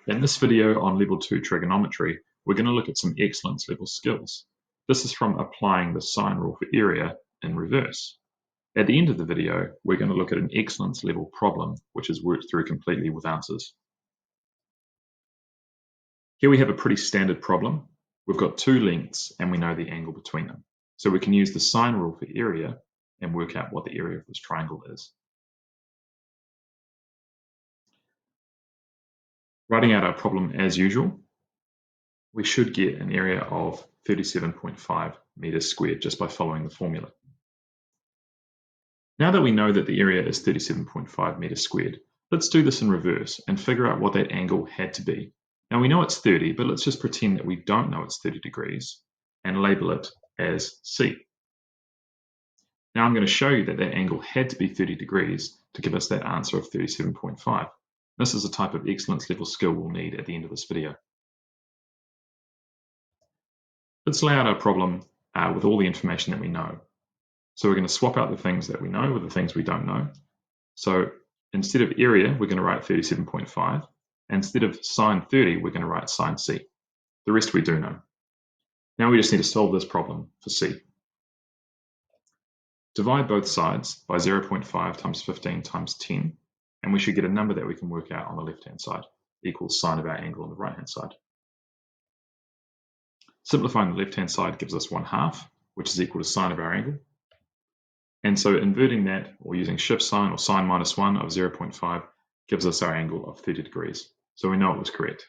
In this video on Level 2 Trigonometry, we're going to look at some excellence level skills. This is from applying the sine rule for area in reverse. At the end of the video, we're going to look at an excellence level problem, which is worked through completely with answers. Here we have a pretty standard problem. We've got two lengths and we know the angle between them. So we can use the sine rule for area and work out what the area of this triangle is. Writing out our problem as usual, we should get an area of 37.5 meters squared just by following the formula. Now that we know that the area is 37.5 meters squared, let's do this in reverse and figure out what that angle had to be. Now we know it's 30, but let's just pretend that we don't know it's 30 degrees and label it as C. Now I'm going to show you that that angle had to be 30 degrees to give us that answer of 37.5. This is a type of excellence level skill we'll need at the end of this video. Let's lay out our problem with all the information that we know. So we're going to swap out the things that we know with the things we don't know. So instead of area, we're going to write 37.5. Instead of sine 30, we're going to write sine C. The rest we do know. Now we just need to solve this problem for C. Divide both sides by 0.5 times 15 times 10, and we should get a number that we can work out on the left-hand side, equals sine of our angle on the right-hand side. Simplifying the left-hand side gives us 1/2, which is equal to sine of our angle. And so inverting that, or using shift sign or sine minus 1 of 0.5, gives us our angle of 30 degrees. So we know it was correct.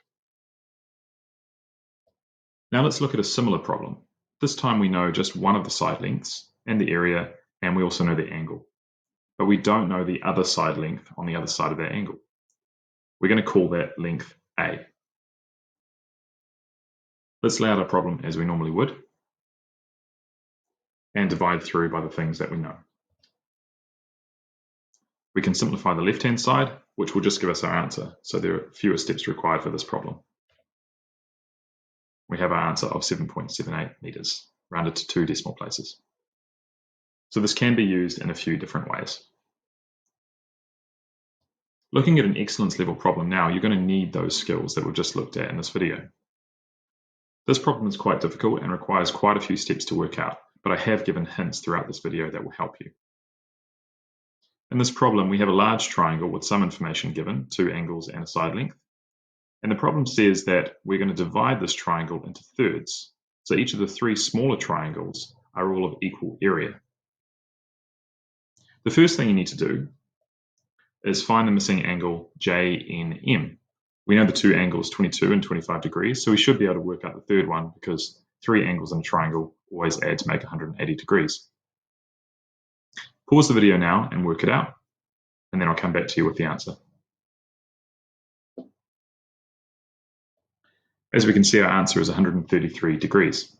Now let's look at a similar problem. This time we know just one of the side lengths and the area, and we also know the angle. But we don't know the other side length on the other side of that angle. We're going to call that length A. Let's lay out our problem as we normally would and divide through by the things that we know. We can simplify the left-hand side, which will just give us our answer, so there are fewer steps required for this problem. We have our answer of 7.78 meters, rounded to 2 decimal places. So this can be used in a few different ways. Looking at an excellence level problem now, you're going to need those skills that we've just looked at in this video. This problem is quite difficult and requires quite a few steps to work out, but I have given hints throughout this video that will help you. In this problem, we have a large triangle with some information given, 2 angles and a side length. And the problem says that we're going to divide this triangle into thirds. So each of the 3 smaller triangles are all of equal area. The first thing you need to do is find the missing angle JNM. We know the 2 angles, 22 and 25 degrees, so we should be able to work out the third one because 3 angles in a triangle always add to make 180 degrees. Pause the video now and work it out, and then I'll come back to you with the answer. As we can see, our answer is 133 degrees.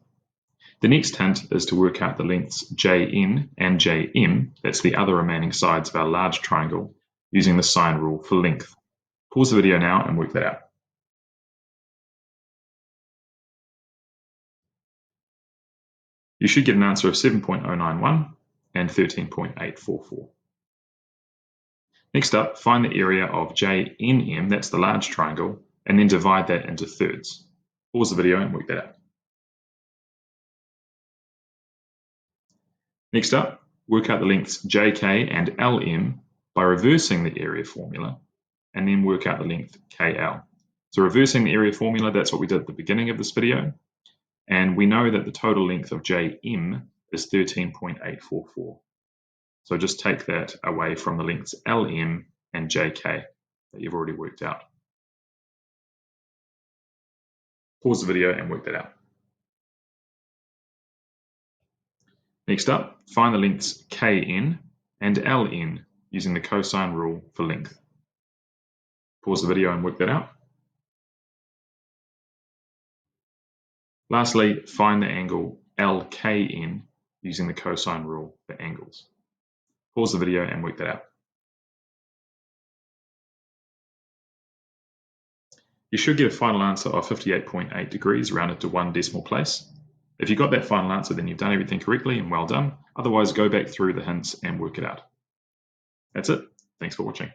The next hint is to work out the lengths JN and JM, that's the other remaining sides of our large triangle, using the sine rule for length. Pause the video now and work that out. You should get an answer of 7.091 and 13.844. Next up, find the area of JNM, that's the large triangle, and then divide that into thirds. Pause the video and work that out. Next up, work out the lengths JK and LM by reversing the area formula, and then work out the length KL. So reversing the area formula, that's what we did at the beginning of this video, and we know that the total length of JM is 13.844. So just take that away from the lengths LM and JK that you've already worked out. Pause the video and work that out. Next up, find the lengths KN and LN using the cosine rule for length. Pause the video and work that out. Lastly, find the angle LKN using the cosine rule for angles. Pause the video and work that out. You should get a final answer of 58.8 degrees rounded to 1 decimal place. If you got that final answer, then you've done everything correctly and well done. Otherwise, go back through the hints and work it out. That's it. Thanks for watching.